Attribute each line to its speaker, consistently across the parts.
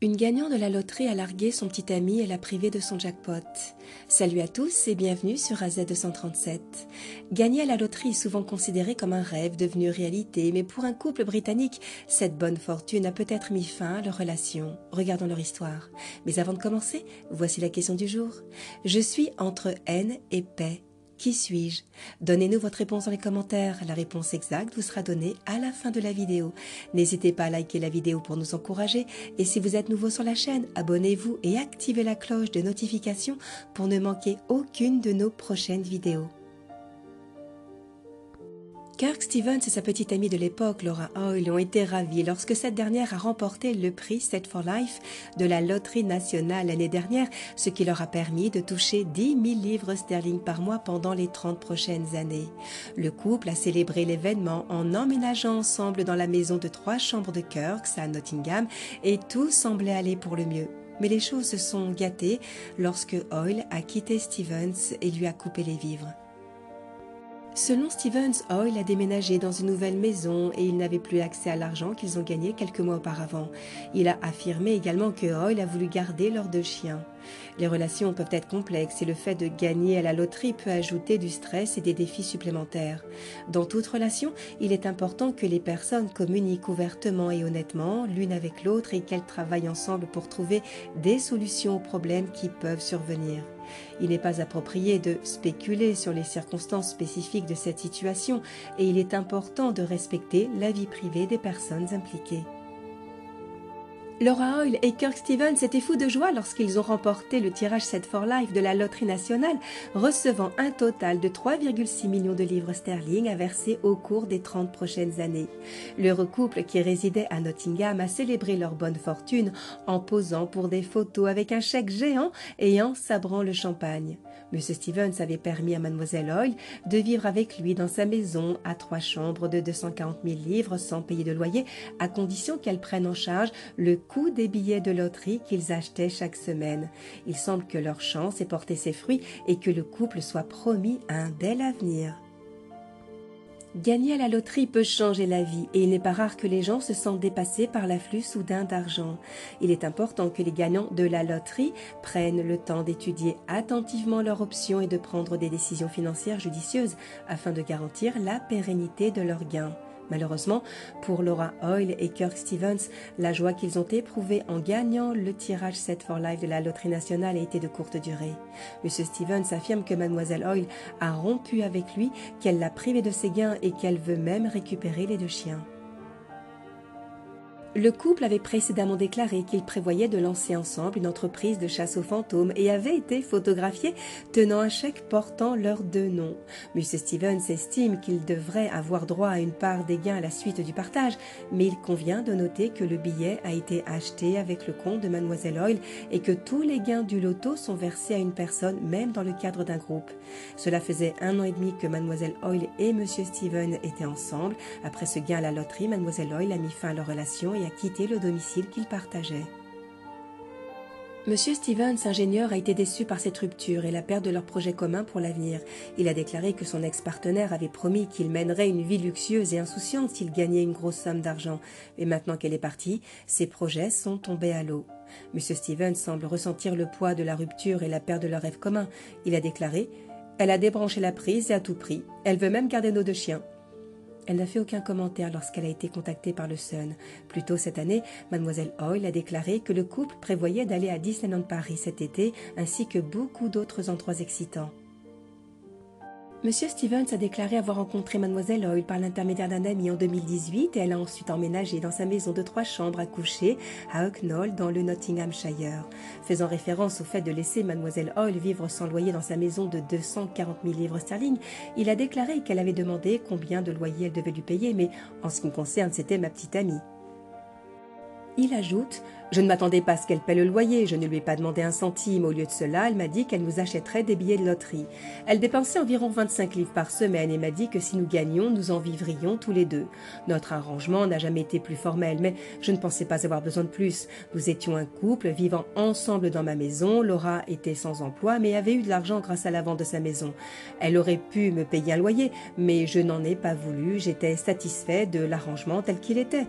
Speaker 1: Une gagnante de la loterie a largué son petit ami et l'a privé de son jackpot. Salut à tous et bienvenue sur AZ237. Gagner à la loterie est souvent considéré comme un rêve devenu réalité, mais pour un couple britannique, cette bonne fortune a peut-être mis fin à leur relation. Regardons leur histoire. Mais avant de commencer, voici la question du jour. Je suis entre haine et paix. Qui suis-je? Donnez-nous votre réponse dans les commentaires. La réponse exacte vous sera donnée à la fin de la vidéo. N'hésitez pas à liker la vidéo pour nous encourager et si vous êtes nouveau sur la chaîne, abonnez-vous et activez la cloche de notification pour ne manquer aucune de nos prochaines vidéos. Kirk Stevens et sa petite amie de l'époque, Laura Hoyle, ont été ravis lorsque cette dernière a remporté le prix Set for Life de la Loterie nationale l'année dernière, ce qui leur a permis de toucher 10 000 livres sterling par mois pendant les 30 prochaines années. Le couple a célébré l'événement en emménageant ensemble dans la maison de 3 chambres de Kirks à Nottingham et tout semblait aller pour le mieux. Mais les choses se sont gâtées lorsque Hoyle a quitté Stevens et lui a coupé les vivres. Selon Stevens, Hoyle a déménagé dans une nouvelle maison et il n'avait plus accès à l'argent qu'ils ont gagné quelques mois auparavant. Il a affirmé également que Hoyle a voulu garder leurs 2 chiens. Les relations peuvent être complexes et le fait de gagner à la loterie peut ajouter du stress et des défis supplémentaires. Dans toute relation, il est important que les personnes communiquent ouvertement et honnêtement l'une avec l'autre et qu'elles travaillent ensemble pour trouver des solutions aux problèmes qui peuvent survenir. Il n'est pas approprié de spéculer sur les circonstances spécifiques de cette situation et il est important de respecter la vie privée des personnes impliquées. Laura Hoyle et Kirk Stevens étaient fous de joie lorsqu'ils ont remporté le tirage Set for Life de la Loterie nationale, recevant un total de 3,6 millions de livres sterling à verser au cours des 30 prochaines années. L'heureux couple qui résidait à Nottingham a célébré leur bonne fortune en posant pour des photos avec un chèque géant et en sabrant le champagne. M. Stevens avait permis à Mademoiselle Hoyle de vivre avec lui dans sa maison à 3 chambres de 240 000 livres sans payer de loyer, à condition qu'elle prenne en charge le coût des billets de loterie qu'ils achetaient chaque semaine. Il semble que leur chance ait porté ses fruits et que le couple soit promis un bel avenir. Gagner à la loterie peut changer la vie et il n'est pas rare que les gens se sentent dépassés par l'afflux soudain d'argent. Il est important que les gagnants de la loterie prennent le temps d'étudier attentivement leurs options et de prendre des décisions financières judicieuses afin de garantir la pérennité de leurs gains. Malheureusement, pour Laura Hoyle et Kirk Stevens, la joie qu'ils ont éprouvée en gagnant le tirage Set for Life de la Loterie nationale a été de courte durée. M. Stevens affirme que Mademoiselle Hoyle a rompu avec lui, qu'elle l'a privé de ses gains et qu'elle veut même récupérer les 2 chiens. Le couple avait précédemment déclaré qu'il prévoyait de lancer ensemble une entreprise de chasse aux fantômes et avait été photographié tenant un chèque portant leurs 2 noms. M. Stevens estime qu'il devrait avoir droit à une part des gains à la suite du partage, mais il convient de noter que le billet a été acheté avec le compte de Mademoiselle Hoyle et que tous les gains du loto sont versés à une personne, même dans le cadre d'un groupe. Cela faisait 1 an et demi que Mademoiselle Hoyle et M. Stevens étaient ensemble. Après ce gain à la loterie, Mademoiselle Hoyle a mis fin à leur relation et a quitté le domicile qu'ils partageaient. Monsieur Stevens, ingénieur, a été déçu par cette rupture et la perte de leur projet commun pour l'avenir. Il a déclaré que son ex-partenaire avait promis qu'il mènerait une vie luxueuse et insouciante s'il gagnait une grosse somme d'argent. Mais maintenant qu'elle est partie, ses projets sont tombés à l'eau. Monsieur Stevens semble ressentir le poids de la rupture et la perte de leur rêve commun. Il a déclaré « Elle a débranché la prise et à tout prix. Elle veut même garder nos 2 chiens. » Elle n'a fait aucun commentaire lorsqu'elle a été contactée par le Sun. Plus tôt cette année, Mademoiselle Hoyle a déclaré que le couple prévoyait d'aller à Disneyland Paris cet été, ainsi que beaucoup d'autres endroits excitants. Monsieur Stevens a déclaré avoir rencontré Mademoiselle Hoyle par l'intermédiaire d'un ami en 2018 et elle a ensuite emménagé dans sa maison de 3 chambres à coucher à Hucknall dans le Nottinghamshire. Faisant référence au fait de laisser Mademoiselle Hoyle vivre sans loyer dans sa maison de 240 000 livres sterling, il a déclaré qu'elle avait demandé combien de loyer elle devait lui payer, mais en ce qui me concerne, c'était ma petite amie. Il ajoute « Je ne m'attendais pas à ce qu'elle paie le loyer, je ne lui ai pas demandé un centime. Au lieu de cela, elle m'a dit qu'elle nous achèterait des billets de loterie. Elle dépensait environ 25 livres par semaine et m'a dit que si nous gagnions, nous en vivrions tous les 2. Notre arrangement n'a jamais été plus formel, mais je ne pensais pas avoir besoin de plus. Nous étions un couple vivant ensemble dans ma maison. Laura était sans emploi, mais avait eu de l'argent grâce à la vente de sa maison. Elle aurait pu me payer un loyer, mais je n'en ai pas voulu. J'étais satisfait de l'arrangement tel qu'il était. »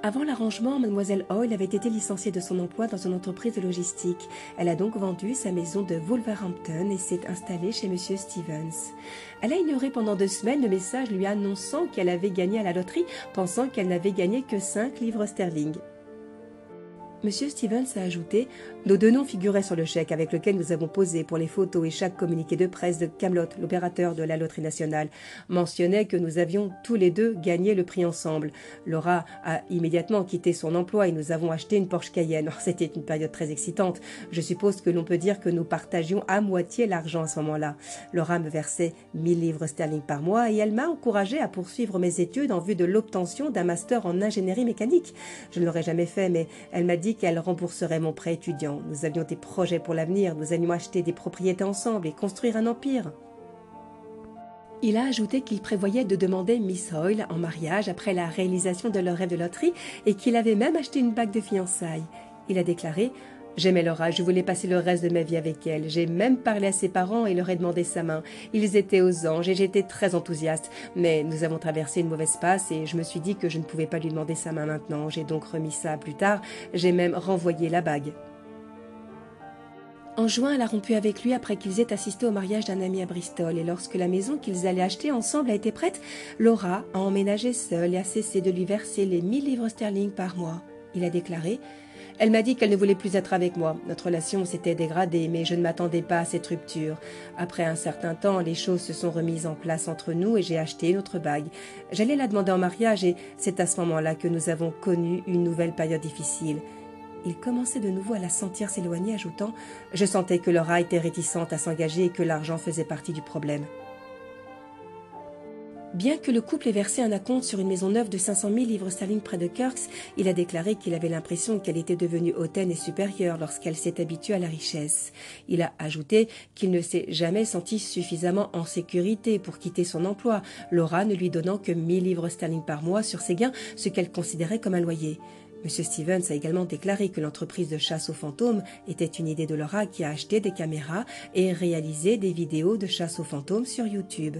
Speaker 1: Avant l'arrangement, Mademoiselle Hoyle avait été licenciée de son emploi dans une entreprise de logistique. Elle a donc vendu sa maison de Wolverhampton et s'est installée chez Monsieur Stevens. Elle a ignoré pendant 2 semaines le message lui annonçant qu'elle avait gagné à la loterie, pensant qu'elle n'avait gagné que 5 livres sterling. Monsieur Stevens a ajouté « Nos 2 noms figuraient sur le chèque avec lequel nous avons posé pour les photos et chaque communiqué de presse de Camelot, l'opérateur de la loterie nationale, mentionnait que nous avions tous les 2 gagné le prix ensemble. Laura a immédiatement quitté son emploi et nous avons acheté une Porsche Cayenne. C'était une période très excitante. Je suppose que l'on peut dire que nous partagions à moitié l'argent à ce moment-là. Laura me versait 1000 livres sterling par mois et elle m'a encouragé à poursuivre mes études en vue de l'obtention d'un master en ingénierie mécanique. Je ne l'aurais jamais fait, mais elle m'a dit qu'elle rembourserait mon prêt étudiant. Nous avions des projets pour l'avenir, nous allions acheter des propriétés ensemble et construire un empire. » Il a ajouté qu'il prévoyait de demander Miss Hoyle en mariage après la réalisation de leur rêve de loterie et qu'il avait même acheté une bague de fiançailles. Il a déclaré « J'aimais Laura, je voulais passer le reste de ma vie avec elle. J'ai même parlé à ses parents et leur ai demandé sa main. Ils étaient aux anges et j'étais très enthousiaste. Mais nous avons traversé une mauvaise passe et je me suis dit que je ne pouvais pas lui demander sa main maintenant. J'ai donc remis ça plus tard. J'ai même renvoyé la bague. » En juin, elle a rompu avec lui après qu'ils aient assisté au mariage d'un ami à Bristol et lorsque la maison qu'ils allaient acheter ensemble a été prête, Laura a emménagé seule et a cessé de lui verser les 1000 livres sterling par mois. Il a déclaré « Elle m'a dit qu'elle ne voulait plus être avec moi. Notre relation s'était dégradée, mais je ne m'attendais pas à cette rupture. Après un certain temps, les choses se sont remises en place entre nous et j'ai acheté une autre bague. J'allais la demander en mariage et c'est à ce moment-là que nous avons connu une nouvelle période difficile. » Il commençait de nouveau à la sentir s'éloigner, ajoutant « Je sentais que Laura était réticente à s'engager et que l'argent faisait partie du problème. » Bien que le couple ait versé un acompte sur une maison neuve de 500 000 livres sterling près de Kirks, il a déclaré qu'il avait l'impression qu'elle était devenue hautaine et supérieure lorsqu'elle s'est habituée à la richesse. Il a ajouté qu'il ne s'est jamais senti suffisamment en sécurité pour quitter son emploi, Laura ne lui donnant que 1000 livres sterling par mois sur ses gains, ce qu'elle considérait comme un loyer. M. Stevens a également déclaré que l'entreprise de chasse aux fantômes était une idée de Laura qui a acheté des caméras et réalisé des vidéos de chasse aux fantômes sur YouTube.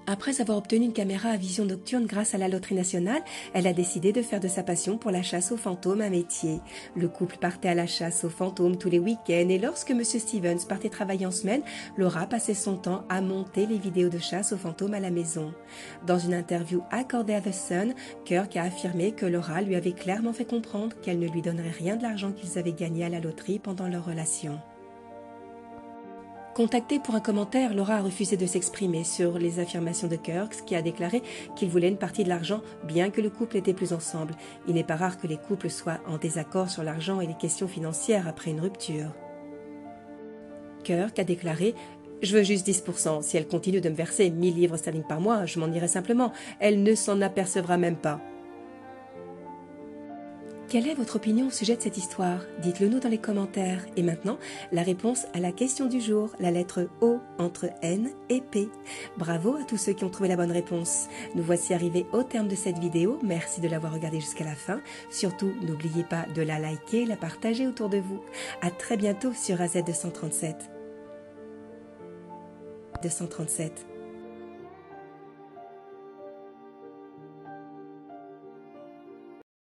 Speaker 1: Après avoir obtenu une caméra à vision nocturne grâce à la loterie nationale, elle a décidé de faire de sa passion pour la chasse aux fantômes un métier. Le couple partait à la chasse aux fantômes tous les week-ends et lorsque M. Stevens partait travailler en semaine, Laura passait son temps à monter les vidéos de chasse aux fantômes à la maison. Dans une interview accordée à The Sun, Kirk a affirmé que Laura lui avait clairement fait comprendre qu'elle ne lui donnerait rien de l'argent qu'ils avaient gagné à la loterie pendant leur relation. Contactée pour un commentaire, Laura a refusé de s'exprimer sur les affirmations de Kirk, qui a déclaré qu'il voulait une partie de l'argent bien que le couple était plus ensemble. Il n'est pas rare que les couples soient en désaccord sur l'argent et les questions financières après une rupture. Kirk a déclaré « Je veux juste 10%. Si elle continue de me verser 1000 livres sterling par mois, je m'en irai simplement. Elle ne s'en apercevra même pas. » Quelle est votre opinion au sujet de cette histoire? Dites-le nous dans les commentaires. Et maintenant, la réponse à la question du jour, la lettre O entre N et P. Bravo à tous ceux qui ont trouvé la bonne réponse. Nous voici arrivés au terme de cette vidéo. Merci de l'avoir regardée jusqu'à la fin. Surtout, n'oubliez pas de la liker, la partager autour de vous. À très bientôt sur AZ237. 237.